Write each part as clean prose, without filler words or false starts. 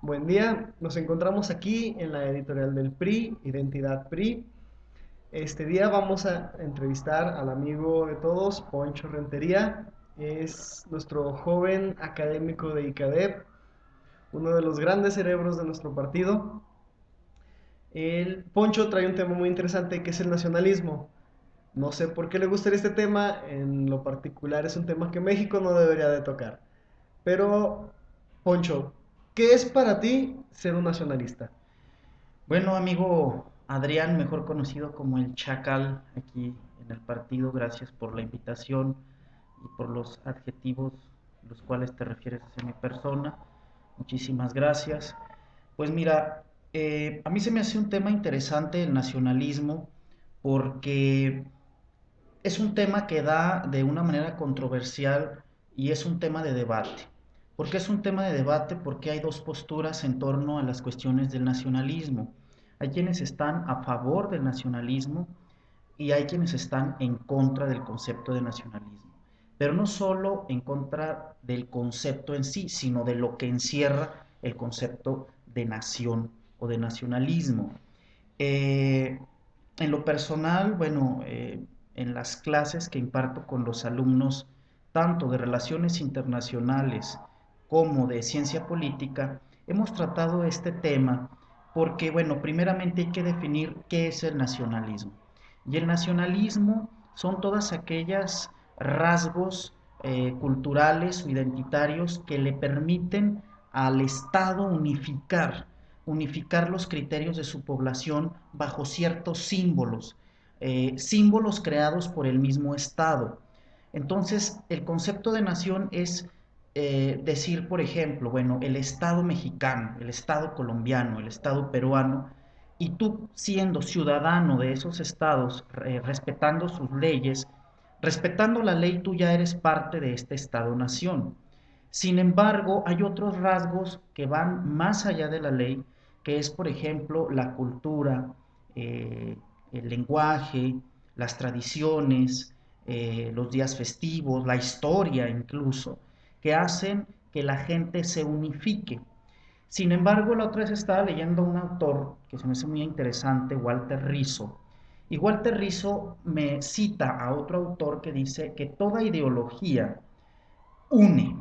Buen día, nos encontramos aquí en la editorial del PRI, Identidad PRI. Este día vamos a entrevistar al amigo de todos, Poncho Rentería. Es nuestro joven académico de ICADEP, uno de los grandes cerebros de nuestro partido. El Poncho trae un tema muy interesante que es el nacionalismo. No sé por qué le gustaría este tema, en lo particular es un tema que México no debería de tocar. Pero, Poncho, ¿qué es para ti ser un nacionalista? Bueno, amigo Adrián, mejor conocido como el Chacal aquí en el partido, gracias por la invitación y por los adjetivos los cuales te refieres hacia mi persona. Muchísimas gracias. Pues mira, a mí se me hace un tema interesante el nacionalismo porque es un tema que da de una manera controversial y es un tema de debate. ¿Por qué es un tema de debate? Porque hay dos posturas en torno a las cuestiones del nacionalismo. Hay quienes están a favor del nacionalismo y hay quienes están en contra del concepto de nacionalismo. Pero no solo en contra del concepto en sí, sino de lo que encierra el concepto de nación o de nacionalismo. Eh, en lo personal, bueno, en las clases que imparto con los alumnos, tanto de relaciones internacionales como de ciencia política, hemos tratado este tema porque, bueno, primeramente hay que definir qué es el nacionalismo. Y el nacionalismo son todas aquellas rasgos culturales o identitarios que le permiten al Estado unificar los criterios de su población bajo ciertos símbolos, símbolos creados por el mismo Estado. Entonces, el concepto de nación es decir, por ejemplo, bueno, el Estado mexicano, el Estado colombiano, el Estado peruano, y tú siendo ciudadano de esos estados, respetando sus leyes, respetando la ley, tú ya eres parte de este Estado-nación. Sin embargo, hay otros rasgos que van más allá de la ley, que es, por ejemplo, la cultura, el lenguaje, las tradiciones, los días festivos, la historia incluso, que hacen que la gente se unifique. Sin embargo, la otra vez estaba leyendo un autor que se me hace muy interesante, Walter Rizzo, y Walter Rizzo me cita a otro autor que dice que toda ideología une,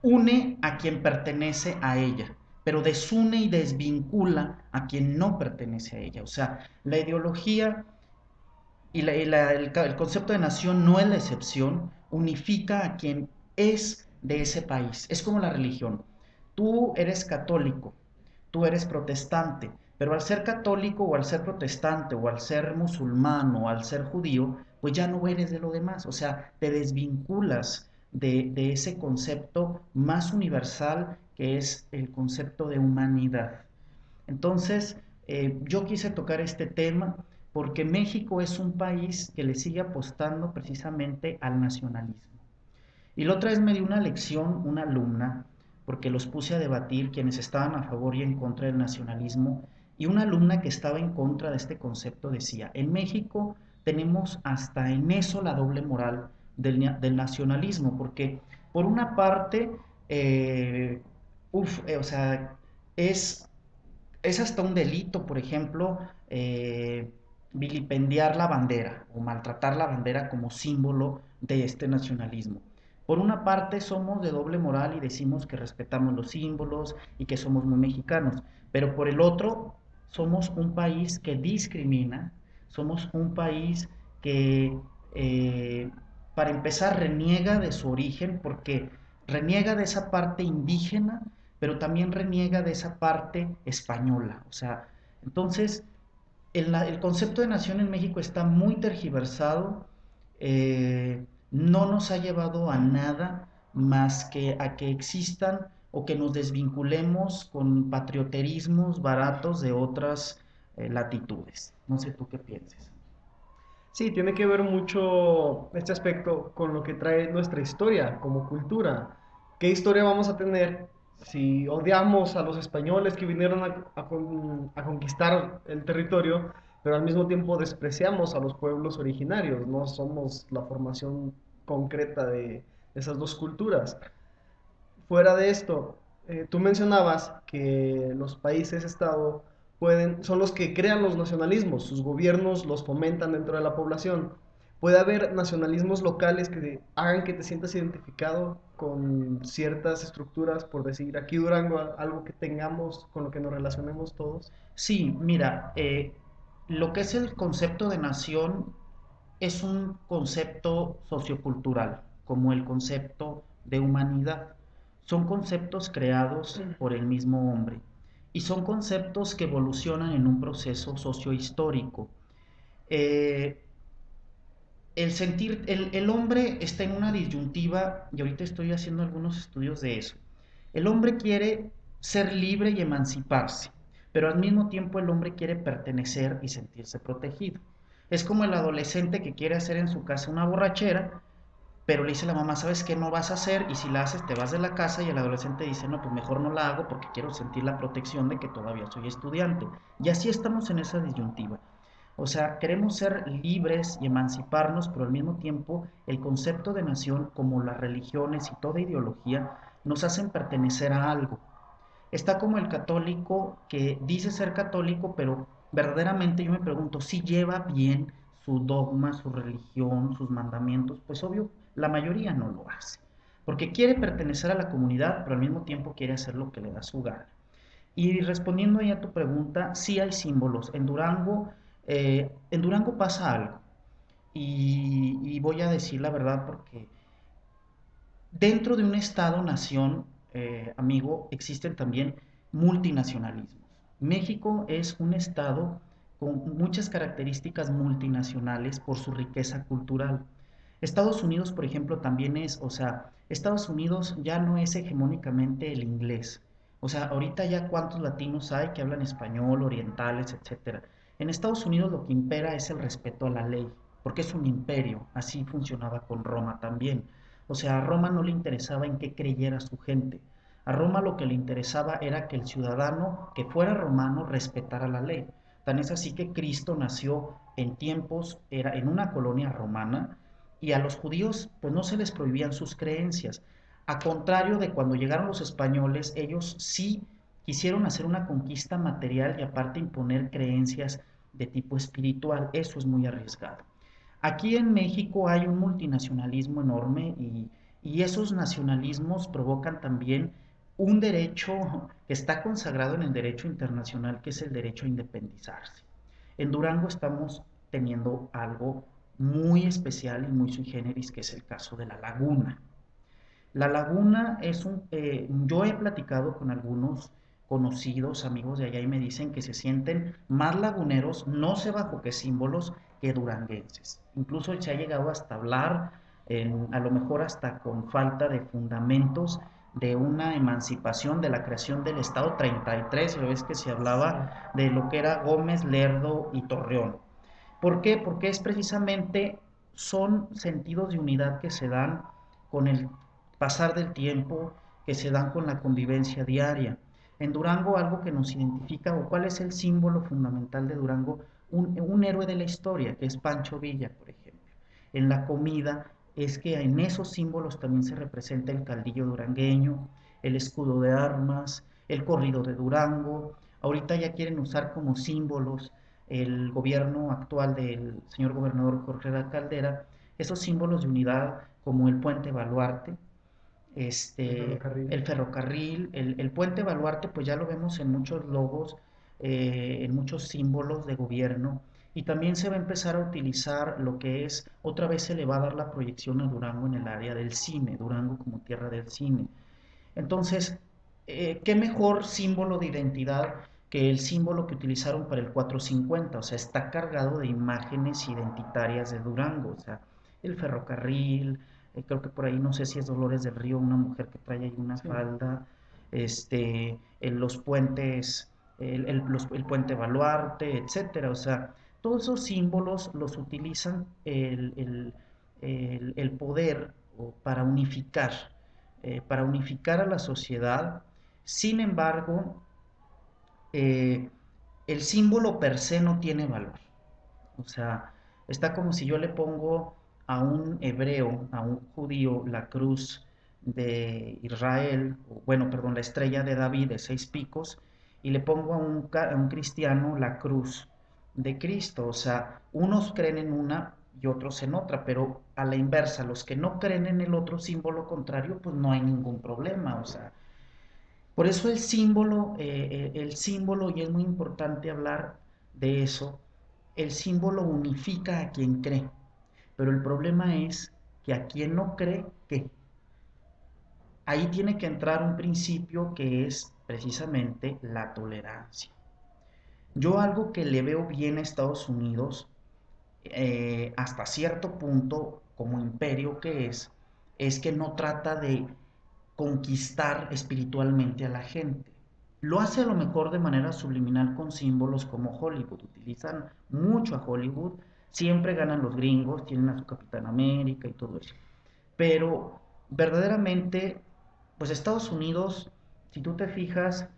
une a quien pertenece a ella, pero desune y desvincula a quien no pertenece a ella. O sea, la ideología el concepto de nación no es la excepción, unifica a quien es de ese país. Es como la religión. Tú eres católico, tú eres protestante, pero al ser católico o al ser protestante o al ser musulmán o al ser judío, pues ya no eres de lo demás, o sea, te desvinculas de ese concepto más universal que es el concepto de humanidad. Entonces, yo quise tocar este tema porque México es un país que le sigue apostando precisamente al nacionalismo. Y la otra vez me dio una lección una alumna, porque los puse a debatir quienes estaban a favor y en contra del nacionalismo, y una alumna que estaba en contra de este concepto decía, en México tenemos hasta en eso la doble moral del nacionalismo, porque por una parte, o sea, es es hasta un delito, por ejemplo, vilipendiar la bandera o maltratar la bandera como símbolo de este nacionalismo. Por una parte somos de doble moral y decimos que respetamos los símbolos y que somos muy mexicanos, pero por el otro somos un país que discrimina, somos un país que para empezar reniega de su origen porque reniega de esa parte indígena pero también reniega de esa parte española. O sea, entonces el concepto de nación en México está muy tergiversado, no nos ha llevado a nada más que a que existan o que nos desvinculemos con patrioterismos baratos de otras latitudes. No sé tú qué pienses. Sí, tiene que ver mucho este aspecto con lo que trae nuestra historia como cultura. ¿Qué historia vamos a tener si odiamos a los españoles que vinieron a conquistar el territorio, pero al mismo tiempo despreciamos a los pueblos originarios? No somos la formación concreta de esas dos culturas. Fuera de esto, tú mencionabas que los países-estado son los que crean los nacionalismos, sus gobiernos los fomentan dentro de la población. Puede haber nacionalismos locales que hagan que te sientas identificado con ciertas estructuras, por decir, aquí Durango, algo que tengamos con lo que nos relacionemos todos. Sí, mira, lo que es el concepto de nación es un concepto sociocultural, como el concepto de humanidad. Son conceptos creados por el mismo hombre y son conceptos que evolucionan en un proceso sociohistórico. Eh, el hombre está en una disyuntiva, y ahorita estoy haciendo algunos estudios de eso. El hombre quiere ser libre y emanciparse, pero al mismo tiempo el hombre quiere pertenecer y sentirse protegido. Es como el adolescente que quiere hacer en su casa una borrachera, pero le dice a la mamá, ¿sabes qué no vas a hacer? Y si la haces te vas de la casa, y el adolescente dice, no, pues mejor no la hago porque quiero sentir la protección de que todavía soy estudiante. Y así estamos en esa disyuntiva. O sea, queremos ser libres y emanciparnos, pero al mismo tiempo el concepto de nación, como las religiones y toda ideología, nos hacen pertenecer a algo. Está como el católico que dice ser católico, pero verdaderamente yo me pregunto si lleva bien su dogma, su religión, sus mandamientos. Pues obvio, la mayoría no lo hace. Porque quiere pertenecer a la comunidad, pero al mismo tiempo quiere hacer lo que le da su gana. Y respondiendo ahí a tu pregunta, sí hay símbolos. En Durango pasa algo. Y voy a decir la verdad porque dentro de un Estado-nación, amigo, existen también multinacionalismos. México es un Estado con muchas características multinacionales por su riqueza cultural. Estados Unidos, por ejemplo, también es, o sea, Estados Unidos ya no es hegemónicamente el inglés. O sea, ahorita ya cuántos latinos hay que hablan español, orientales, etcétera. En Estados Unidos lo que impera es el respeto a la ley, porque es un imperio, así funcionaba con Roma también. O sea, a Roma no le interesaba en qué creyera su gente. A Roma lo que le interesaba era que el ciudadano que fuera romano respetara la ley. Tan es así que Cristo nació en tiempos, era en una colonia romana, y a los judíos pues no se les prohibían sus creencias. A contrario de cuando llegaron los españoles, ellos sí quisieron hacer una conquista material y aparte imponer creencias de tipo espiritual. Eso es muy arriesgado. Aquí en México hay un multinacionalismo enorme y esos nacionalismos provocan también un derecho que está consagrado en el derecho internacional, que es el derecho a independizarse. En Durango estamos teniendo algo muy especial y muy sui generis, que es el caso de la laguna. La laguna es yo he platicado con algunos conocidos, amigos de allá, y me dicen que se sienten más laguneros, no sé bajo qué símbolos, que duranguenses. Incluso se ha llegado hasta hablar, a lo mejor hasta con falta de fundamentos, de una emancipación, de la creación del Estado 33, ya ves que se Sí. hablaba de lo que era Gómez, Lerdo y Torreón. ¿Por qué? Porque es precisamente, son sentidos de unidad que se dan con el pasar del tiempo, que se dan con la convivencia diaria. En Durango algo que nos identifica, o cuál es el símbolo fundamental de Durango, un héroe de la historia, que es Pancho Villa, por ejemplo. En la comida es que en esos símbolos también se representa el caldillo durangueño, el escudo de armas, el corrido de Durango. Ahorita ya quieren usar como símbolos el gobierno actual del señor gobernador Jorge Caldera, esos símbolos de unidad como el puente Baluarte, El ferrocarril. el ferrocarril, el puente Baluarte, pues ya lo vemos en muchos logos, en muchos símbolos de gobierno, y también se va a empezar a utilizar lo que es, otra vez se le va a dar la proyección a Durango en el área del cine, Durango como tierra del cine. Entonces, ¿qué mejor símbolo de identidad que el símbolo que utilizaron para el 450? O sea, está cargado de imágenes identitarias de Durango, o sea, el ferrocarril, creo que por ahí no sé si es Dolores del Río, una mujer que trae ahí una Sí. falda, los puentes, el puente Baluarte, etcétera. O sea, todos esos símbolos los utilizan el poder para unificar a la sociedad. Sin embargo, eh, el símbolo per se no tiene valor. O sea, está como si yo le pongo a un hebreo, a un judío, la cruz de Israel, bueno, perdón, la estrella de David de 6 picos, y le pongo a un cristiano la cruz de Cristo. O sea, unos creen en una y otros en otra, pero a la inversa, los que no creen en el otro símbolo contrario, pues no hay ningún problema. O sea, por eso el símbolo, y es muy importante hablar de eso, el símbolo unifica a quien cree, pero el problema es que a quien no cree, ¿qué? Ahí tiene que entrar un principio que es precisamente la tolerancia. Yo algo que le veo bien a Estados Unidos, hasta cierto punto, como imperio que es que no trata de conquistar espiritualmente a la gente. Lo hace a lo mejor de manera subliminal con símbolos como Hollywood. Utilizan mucho a Hollywood. Siempre ganan los gringos, tienen a su Capitán América y todo eso. Pero verdaderamente, pues Estados Unidos, si tú te fijas,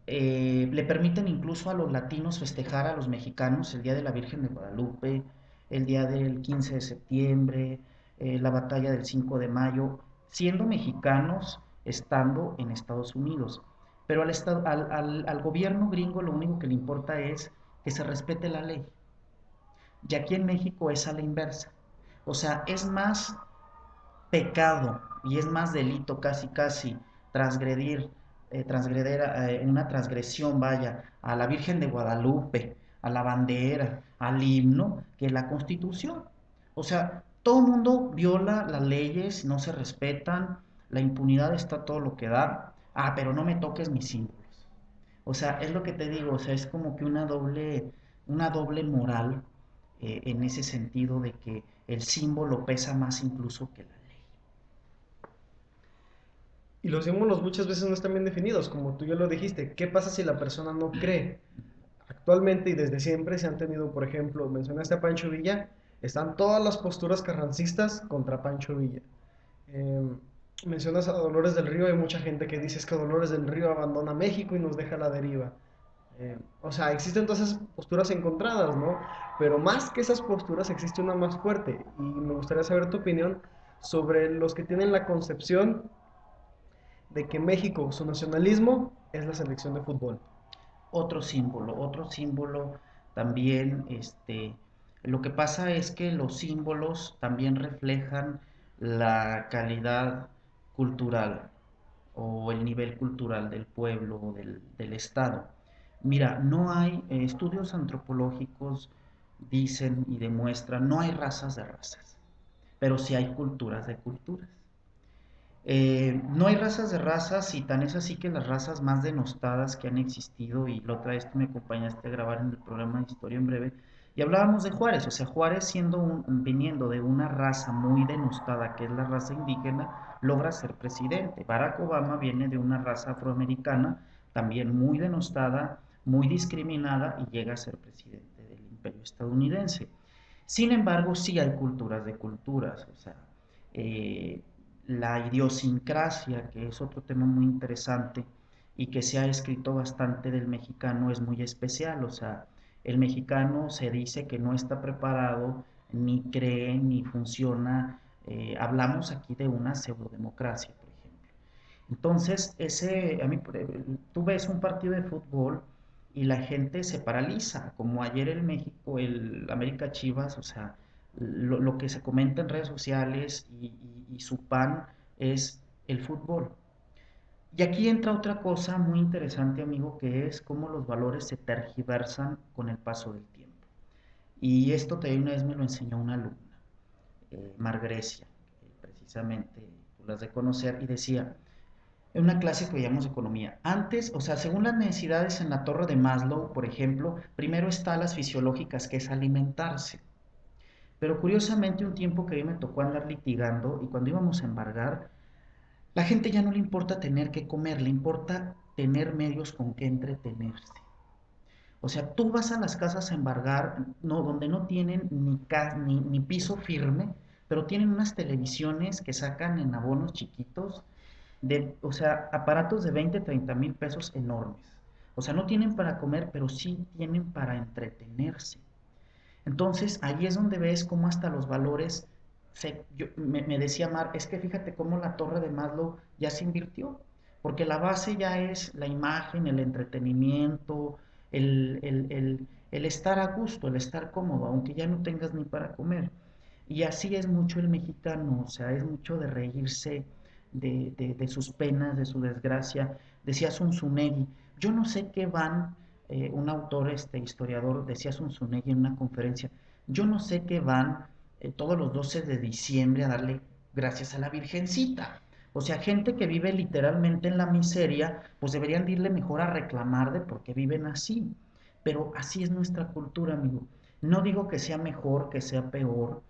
le permiten incluso a los latinos festejar a los mexicanos el Día de la Virgen de Guadalupe, el día del 15 de septiembre, la batalla del 5 de mayo, siendo mexicanos, estando en Estados Unidos. Pero al gobierno gringo lo único que le importa es que se respete la ley. Y aquí en México es a la inversa. O sea, es más pecado y es más delito casi casi transgredir, transgreder una transgresión, vaya, a la Virgen de Guadalupe, a la bandera, al himno, que la Constitución. O sea, todo el mundo viola las leyes, no se respetan, la impunidad está todo lo que da. Ah, pero no me toques mis símbolos. O sea, es lo que te digo, o sea, es como que una doble moral, en ese sentido de que el símbolo pesa más incluso que la ley. Y los símbolos muchas veces no están bien definidos, como tú ya lo dijiste. ¿Qué pasa si la persona no cree? Actualmente y desde siempre se han tenido, por ejemplo, mencionaste a Pancho Villa, están todas las posturas carrancistas contra Pancho Villa. Eh, mencionas a Dolores del Río, hay mucha gente que dice es que Dolores del Río abandona México y nos deja a la deriva. O sea, existen todas esas posturas encontradas, ¿no? Pero más que esas posturas existe una más fuerte y me gustaría saber tu opinión sobre los que tienen la concepción de que México, su nacionalismo, es la selección de fútbol. Otro símbolo también, lo que pasa es que los símbolos también reflejan la calidad cultural o el nivel cultural del pueblo o del estado. Mira, no hay estudios antropológicos dicen y demuestran, no hay razas de razas, pero sí hay culturas de culturas. No hay razas de razas y tan es así que las razas más denostadas que han existido, y la otra vez que me acompañaste a grabar en el programa de Historia en Breve, y hablábamos de Juárez, o sea, Juárez viniendo de una raza muy denostada que es la raza indígena, logra ser presidente. Barack Obama viene de una raza afroamericana también muy denostada, muy discriminada y llega a ser presidente del imperio estadounidense. Sin embargo, sí hay culturas de culturas, o sea, eh, la idiosincrasia, que es otro tema muy interesante y que se ha escrito bastante del mexicano, es muy especial. O sea, el mexicano se dice que no está preparado, ni cree, ni funciona. Hablamos aquí de una pseudodemocracia, por ejemplo. Entonces, tú ves un partido de fútbol y la gente se paraliza, como ayer el México, el América Chivas, o sea, lo que se comenta en redes sociales y su pan es el fútbol. Y aquí entra otra cosa muy interesante, amigo, que es cómo los valores se tergiversan con el paso del tiempo. Y esto también una vez me lo enseñó una alumna, Margrecia, que precisamente tú las de conocer, y decía, en una clase que veíamos economía. Antes, o sea, según las necesidades en la torre de Maslow, por ejemplo, primero está las fisiológicas, que es alimentarse. Pero curiosamente, un tiempo que a mí me tocó andar litigando y cuando íbamos a embargar, la gente ya no le importa tener que comer, le importa tener medios con que entretenerse. O sea, tú vas a las casas a embargar, no, donde no tienen ni piso firme, pero tienen unas televisiones que sacan en abonos chiquitos, o sea, aparatos de 20, 30 mil pesos enormes. O sea, no tienen para comer, pero sí tienen para entretenerse. Entonces, ahí es donde ves cómo hasta los valores me decía Mar, es que fíjate cómo la torre de Maslow ya se invirtió, porque la base ya es la imagen, el entretenimiento, el estar a gusto, el estar cómodo, aunque ya no tengas ni para comer. Y así es mucho el mexicano, o sea, es mucho de reírse de sus penas, de su desgracia. Decía Zunzunegui, yo no sé qué van, un autor, historiador, decía Zunzunegui en una conferencia, yo no sé qué van todos los 12 de diciembre a darle gracias a la Virgencita. O sea, gente que vive literalmente en la miseria, pues deberían de irle mejor a reclamar de por qué viven así. Pero así es nuestra cultura, amigo. No digo que sea mejor, que sea peor,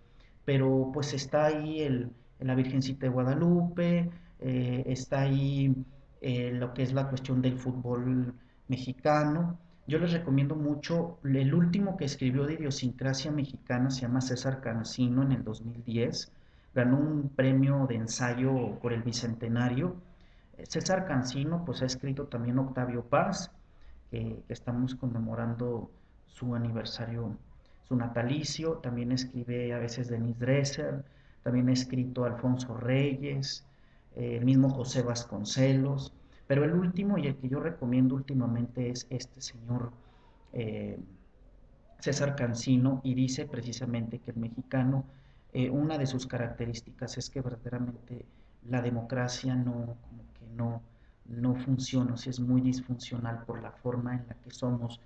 pero pues está ahí la Virgencita de Guadalupe, está ahí lo que es la cuestión del fútbol mexicano. Yo les recomiendo mucho, el último que escribió de idiosincrasia mexicana se llama César Cancino en el 2010, ganó un premio de ensayo por el Bicentenario. César Cancino pues ha escrito también Octavio Paz, que estamos conmemorando su aniversario, su natalicio. También escribe a veces Denise Dresser, también ha escrito Alfonso Reyes, el mismo José Vasconcelos, pero el último y el que yo recomiendo últimamente es este señor eh, César Cancino, y dice precisamente que el mexicano, una de sus características es que verdaderamente la democracia como que no funciona, o sea, es muy disfuncional por la forma en la que somos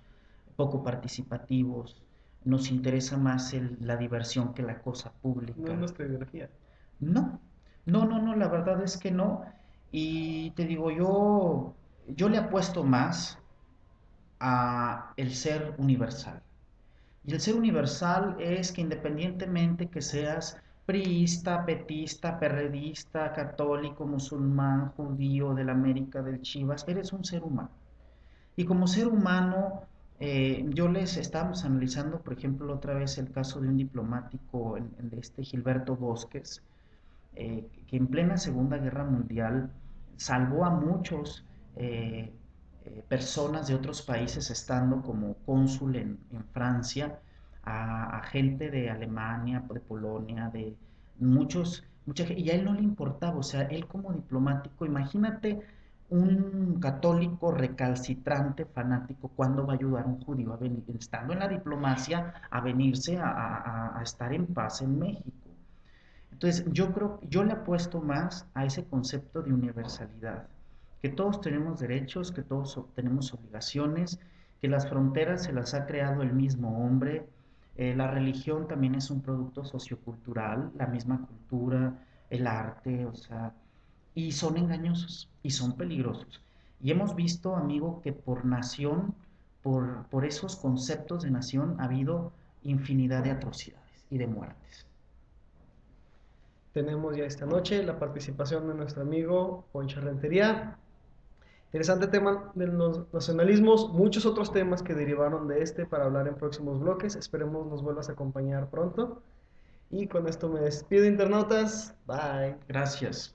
poco participativos, nos interesa más la diversión que la cosa No es pública. nuestra ideología. No, no, la verdad es que no. Y te digo, yo le apuesto más a el ser universal. Y el ser universal es que independientemente que seas priista, petista, perredista, católico, musulmán, judío, del América, del Chivas, eres un ser humano. Y como ser humano, yo les estábamos analizando, por ejemplo, otra vez el caso de un diplomático, de este Gilberto Bosques, que en plena Segunda Guerra Mundial salvó a muchos personas de otros países estando como cónsul en Francia, a gente de Alemania, de Polonia, de mucha gente, y a él no le importaba, o sea, él como diplomático, imagínate un católico recalcitrante, fanático, ¿cuándo va a ayudar a un judío a venir, estando en la diplomacia, a venirse a estar en paz en México? Entonces, yo le apuesto más a ese concepto de universalidad, que todos tenemos derechos, que todos tenemos obligaciones, que las fronteras se las ha creado el mismo hombre, la religión también es un producto sociocultural, la misma cultura, el arte, o sea, y son engañosos y son peligrosos. Y hemos visto, amigo, que por nación, por esos conceptos de nación, ha habido infinidad de atrocidades y de muertes. Tenemos ya esta noche la participación de nuestro amigo Poncho Rentería. Interesante tema de los nacionalismos, muchos otros temas que derivaron de este para hablar en próximos bloques. Esperemos nos vuelvas a acompañar pronto. Y con esto me despido, internautas. Bye. Gracias.